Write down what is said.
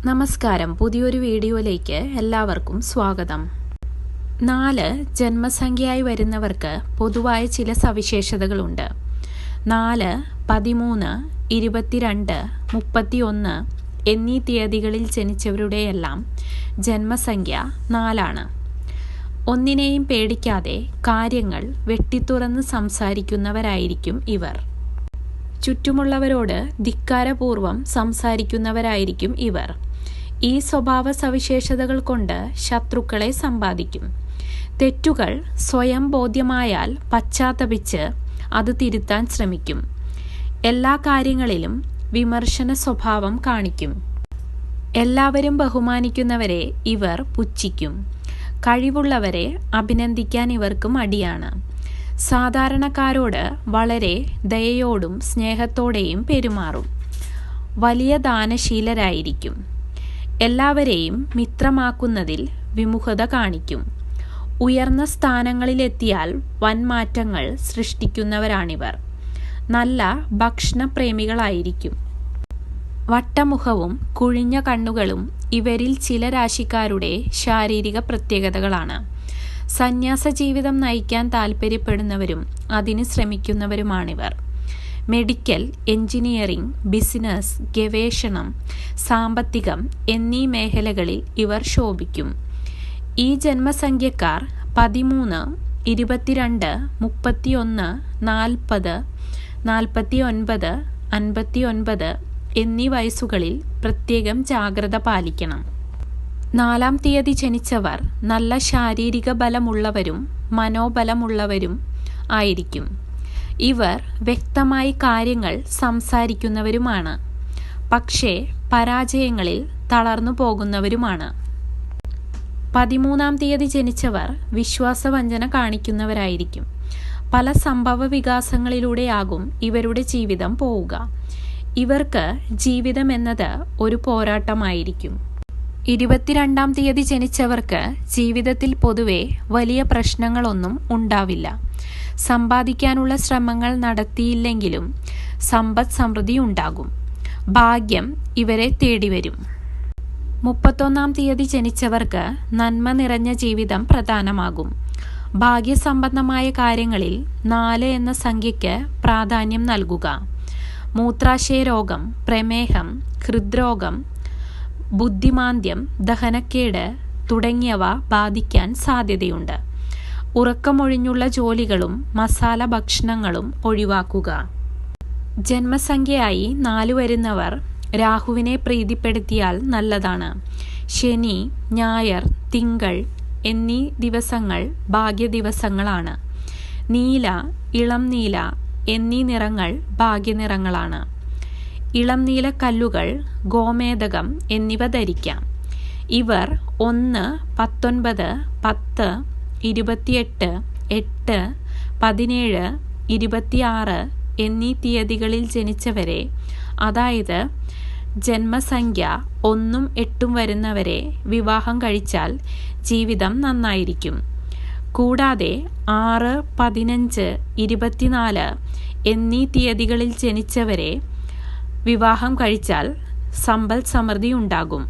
നമസ്കാരം. പുതിയൊരു വീഡിയോയിലേക്ക് എല്ലാവർക്കും സ്വാഗതം. 4 ജന്മസംഖ്യയായി വരുന്നവർക്ക് പൊതുവായ ചില സവിശേഷതകളുണ്ട്. 4, 13, 22, 31 എന്നീ തീയതികളിൽ ജനിച്ചവരുടെയെല്ലാം ജന്മസംഖ്യ 4 ഒന്നിനെയും പേടിക്കാതെ കാര്യങ്ങൾ വെട്ടിത്തുറന്ന് സംസാരിക്കുന്നവരായിരിക്കും ഇവർ. ചുറ്റുമുള്ളവരോട് ധിക്കാരപൂർവം സംസാരിക്കുന്നവരായിരിക്കും ഇവർ. ഈ സ്വഭാവ സവിശേഷതകൾ കൊണ്ട് ശത്രുക്കളെ സമ്പാദിക്കും. തെറ്റുകൾ സ്വയം ബോധ്യമായാൽ പശ്ചാത്തപിച്ച് അത് തിരുത്താൻ ശ്രമിക്കും. എല്ലാ കാര്യങ്ങളിലും വിമർശന സ്വഭാവം കാണിക്കും. എല്ലാവരും ബഹുമാനിക്കുന്നവരെ ഇവർ പുച്ഛിക്കും. കഴിവുള്ളവരെ അഭിനന്ദിക്കാൻ ഇവർക്ക് മടിയാണ്. സാധാരണക്കാരോട് വളരെ ദയയോടും സ്നേഹത്തോടെയും പെരുമാറും. വലിയ ദാനശീലരായിരിക്കും. എല്ലാവരെയും മിത്രമാക്കുന്നതിൽ വിമുഖത കാണിക്കും. ഉയർന്ന സ്ഥാനങ്ങളിലെത്തിയാൽ വൻമാറ്റങ്ങൾ സൃഷ്ടിക്കുന്നവരാണിവർ. നല്ല ഭക്ഷണപ്രേമികളായിരിക്കും. വട്ടമുഖവും കുഴിഞ്ഞ കണ്ണുകളും ഇവരിൽ ചില രാശിക്കാരുടെ ശാരീരിക പ്രത്യേകതകളാണ്. സന്യാസ ജീവിതം നയിക്കാൻ താൽപ്പര്യപ്പെടുന്നവരും അതിന് ശ്രമിക്കുന്നവരുമാണിവർ. മെഡിക്കൽ, എഞ്ചിനീയറിംഗ്, ബിസിനസ്, ഗവേഷണം, സാമ്പത്തികം എന്നീ മേഖലകളിൽ ഇവർ ശോഭിക്കും. ഈ ജന്മസംഖ്യക്കാർ 13, 22, 31, 40, 49, 59 എന്നീ വയസ്സുകളിൽ പ്രത്യേകം ജാഗ്രത പാലിക്കണം. 4 തീയതി ജനിച്ചവർ നല്ല ശാരീരിക ബലമുള്ളവരും മനോബലമുള്ളവരും ആയിരിക്കും. ഇവർ വ്യക്തമായി കാര്യങ്ങൾ സംസാരിക്കുന്നവരുമാണ്. പക്ഷേ പരാജയങ്ങളിൽ തളർന്നു പോകുന്നവരുമാണ്. 13 തീയതി ജനിച്ചവർ വിശ്വാസവഞ്ചന കാണിക്കുന്നവരായിരിക്കും. പല സംഭവ വികാസങ്ങളിലൂടെയാകും ഇവരുടെ ജീവിതം പോവുക. ഇവർക്ക് ജീവിതം എന്നത് ഒരു പോരാട്ടമായിരിക്കും. 22 തീയതി ജനിച്ചവർക്ക് ജീവിതത്തിൽ പൊതുവെ വലിയ പ്രശ്നങ്ങളൊന്നും ഉണ്ടാവില്ല. സമ്പാദിക്കാനുള്ള ശ്രമങ്ങൾ നടത്തിയില്ലെങ്കിലും സമ്പദ് സമൃദ്ധി ഉണ്ടാകും. ഭാഗ്യം ഇവരെ തേടിവരും. 31 തീയതി ജനിച്ചവർക്ക് നന്മ നിറഞ്ഞ ജീവിതം പ്രധാനമാകും. ഭാഗ്യസംബന്ധമായ കാര്യങ്ങളിൽ 4 എന്ന സംഖ്യയ്ക്ക് പ്രാധാന്യം നൽകുക. മൂത്രാശയ രോഗം, പ്രമേഹം, ഹൃദ്രോഗം, ബുദ്ധിമാന്ദ്യം, ദഹനക്കേട് തുടങ്ങിയവ ബാധിക്കാൻ സാധ്യതയുണ്ട്. ഉറക്കമൊഴിഞ്ഞുള്ള ജോലികളും മസാല ഭക്ഷണങ്ങളും ഒഴിവാക്കുക. ജന്മസംഖ്യയായി 4 വരുന്നവർ രാഹുവിനെ പ്രീതിപ്പെടുത്തിയാൽ നല്ലതാണ്. ശനി, ഞായർ, തിങ്കൾ എന്നീ ദിവസങ്ങൾ ഭാഗ്യദിവസങ്ങളാണ്. നീല, ഇളം നീല എന്നീ നിറങ്ങൾ ഭാഗ്യനിറങ്ങളാണ്. ഇളം നീല കല്ലുകൾ, ഗോമേതകം എന്നിവ ധരിക്കാം. ഇവർ 1, 19, 10, 28, 8, 17, 26 എന്നീ തീയതികളിൽ ജനിച്ചവരെ, അതായത് ജന്മസംഖ്യ 1ഉം 8ഉം വരുന്നവരെ വിവാഹം കഴിച്ചാൽ ജീവിതം നന്നായിരിക്കും. കൂടാതെ 6, 15, 24 എന്നീ തീയതികളിൽ ജനിച്ചവരെ വിവാഹം കഴിച്ചാൽ സമ്പൽ സമൃദ്ധി ഉണ്ടാകും.